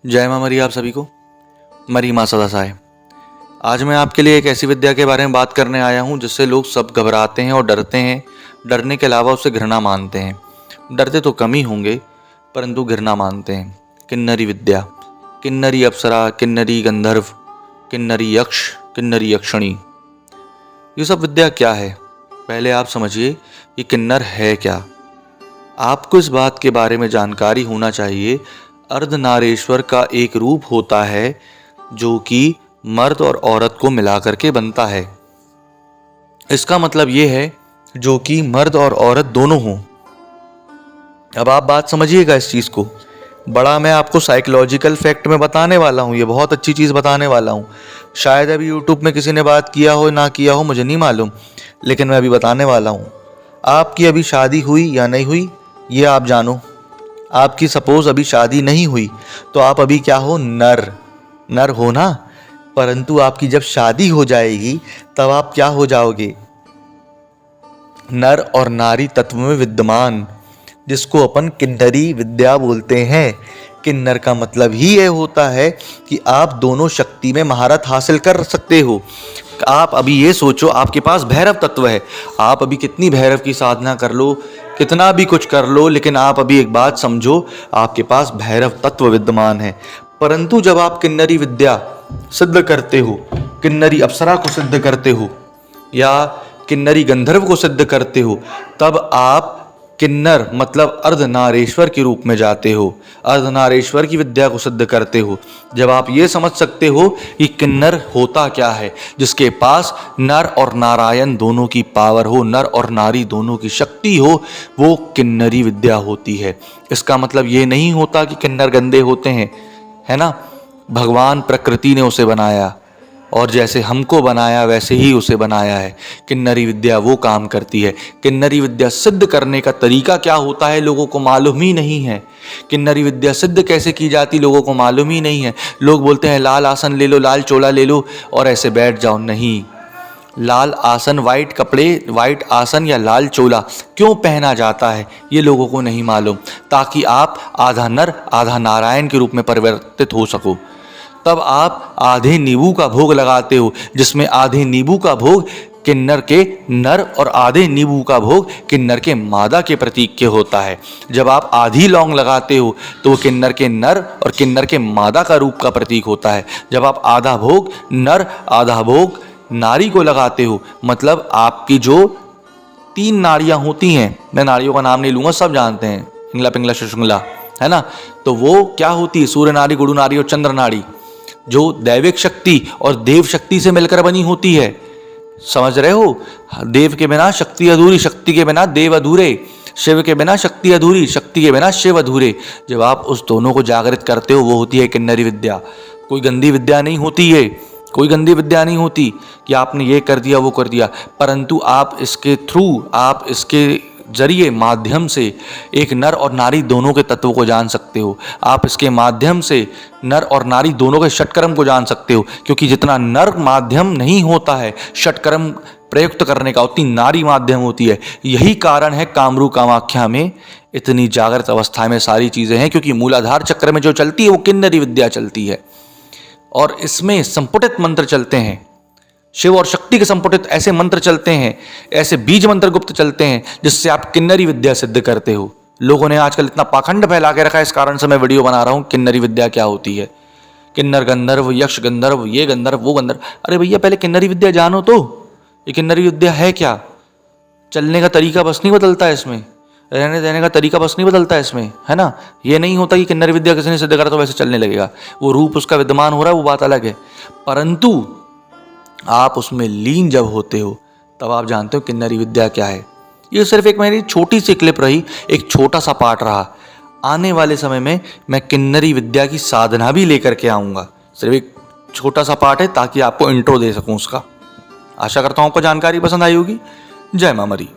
जय माँ मरी आप सभी को। मरी माँ सदा सहाय। आज मैं आपके लिए एक ऐसी विद्या के बारे में बात करने आया हूँ जिससे लोग सब घबराते हैं और डरते हैं। डरने के अलावा उसे घृणा मानते हैं। डरते तो कम ही होंगे परंतु घृणा मानते हैं। किन्नरी विद्या, किन्नरी अप्सरा, किन्नरी गंधर्व, किन्नरी यक्ष, किन्नरी यक्षिणी। ये सब विद्या क्या है? पहले आप समझिए कि किन्नर है क्या। आपको इस बात के बारे में जानकारी होना चाहिए। अर्धनारीश्वर का एक रूप होता है जो कि मर्द और औरत को मिलाकर के बनता है। इसका मतलब ये है जो कि मर्द और औरत दोनों हों। अब आप बात समझिएगा इस चीज को। बड़ा मैं आपको साइकोलॉजिकल फैक्ट में बताने वाला हूँ। ये बहुत अच्छी चीज बताने वाला हूँ। शायद अभी यूट्यूब में किसी ने बात किया हो ना किया हो, मुझे नहीं मालूम, लेकिन मैं अभी बताने वाला हूँ। आपकी अभी शादी हुई या नहीं हुई ये आप जानो। आपकी सपोज अभी शादी नहीं हुई तो आप अभी क्या हो? नर हो ना। परंतु आपकी जब शादी हो जाएगी तब आप क्या हो जाओगे? नर और नारी तत्व में विद्यमान, जिसको अपन किन्नरी विद्या बोलते हैं। किन्नर का मतलब ही ये होता है कि आप दोनों शक्ति में महारत हासिल कर सकते हो। आप अभी ये सोचो, आपके पास भैरव तत्व है। आप अभी कितनी भैरव की साधना कर लो, कितना भी कुछ कर लो, लेकिन आप अभी एक बात समझो, आपके पास भैरव तत्व विद्यमान है। परंतु जब आप किन्नरी विद्या सिद्ध करते हो, किन्नरी अप्सरा को सिद्ध करते हो या किन्नरी गंधर्व को सिद्ध करते हो, तब आप किन्नर मतलब अर्धनारीश्वर के रूप में जाते हो। अर्धनारीश्वर की विद्या को सिद्ध करते हो। जब आप ये समझ सकते हो कि किन्नर होता क्या है, जिसके पास नर और नारायण दोनों की पावर हो, नर और नारी दोनों की शक्ति हो, वो किन्नरी विद्या होती है। इसका मतलब ये नहीं होता कि किन्नर गंदे होते हैं, है ना। भगवान प्रकृति ने उसे बनाया और जैसे हमको बनाया वैसे ही उसे बनाया है। किन्नरी विद्या वो काम करती है। किन्नरी विद्या सिद्ध करने का तरीका क्या होता है लोगों को मालूम ही नहीं है। किन्नरी विद्या सिद्ध कैसे की जाती लोगों को मालूम ही नहीं है। लोग बोलते हैं लाल आसन ले लो, लाल चोला ले लो और ऐसे बैठ जाओ। नहीं, लाल आसन, वाइट कपड़े, वाइट आसन या लाल चोला क्यों पहना जाता है ये लोगों को नहीं मालूम, ताकि आप आधा नर आधा नारायण के रूप में परिवर्तित हो सको। तब आप आधे नींबू का भोग लगाते हो, जिसमें आधे नींबू का भोग किन्नर के नर और आधे नींबू का भोग किन्नर के मादा के प्रतीक के होता है। जब आप आधी लौंग लगाते हो तो वो किन्नर के नर और किन्नर के मादा का रूप का प्रतीक होता है। जब आप आधा भोग नर आधा भोग नारी को लगाते हो, मतलब आपकी जो 3 नाड़ियां होती हैं, मैं नाड़ियों का नाम नहीं लूंगा, सब जानते हैं, इंगला पिंगला शुशुंगला, है ना। तो वो क्या होती है? सूर्य नाड़ी, गुरु नाड़ी और चंद्र नाड़ी, जो दैविक शक्ति और देव शक्ति से मिलकर बनी होती है। समझ रहे हो? देव के बिना शक्ति अधूरी, शक्ति के बिना देव अधूरे, शिव के बिना शक्ति अधूरी, शक्ति के बिना शिव अधूरे। जब आप उस दोनों को जागृत करते हो वो होती है किन्नरी विद्या। कोई गंदी विद्या नहीं होती है, कोई गंदी विद्या नहीं होती कि आपने ये कर दिया वो कर दिया, परंतु आप इसके थ्रू, आप इसके जरिए माध्यम से एक नर और नारी दोनों के तत्वों को जान सकते हो। आप इसके माध्यम से नर और नारी दोनों के षटकर्म को जान सकते हो, क्योंकि जितना नर माध्यम नहीं होता है षटकर्म प्रयुक्त करने का, उतनी नारी माध्यम होती है। यही कारण है कामरू कामाख्या में इतनी जागृत अवस्था में सारी चीजें हैं, क्योंकि मूलाधार चक्र में जो चलती है वो किन्नरी विद्या चलती है और इसमें संपुटित मंत्र चलते हैं। शिव और शक्ति के संपुटित ऐसे मंत्र चलते हैं, ऐसे बीज मंत्र गुप्त चलते हैं, जिससे आप किन्नरी विद्या सिद्ध करते हो। लोगों ने आजकल इतना पाखंड फैला के रखा है, इस कारण से मैं वीडियो बना रहा हूं। किन्नरी विद्या क्या होती है? किन्नर गंधर्व, यक्ष गंधर्व, ये गंधर्व वो गंधर्व। अरे भैया पहले किन्नरी विद्या जानो तो, ये किन्नरी विद्या है क्या। चलने का तरीका बस नहीं बदलता है इसमें, रहने देने का तरीका बस नहीं बदलता है इसमें, है ना। ये नहीं होता कि किन्नरी विद्या किसी ने सिद्ध करा तो वैसे चलने लगेगा। वो रूप उसका विद्यमान हो रहा है, वो बात अलग है, परंतु आप उसमें लीन जब होते हो तब आप जानते हो किन्नरी विद्या क्या है। ये सिर्फ एक मेरी छोटी सी क्लिप रही, एक छोटा सा पार्ट रहा। आने वाले समय में मैं किन्नरी विद्या की साधना भी लेकर के आऊँगा। सिर्फ एक छोटा सा पार्ट है ताकि आपको इंट्रो दे सकूँ उसका। आशा करता हूँ आपको जानकारी पसंद आई होगी। जय माँ मरी।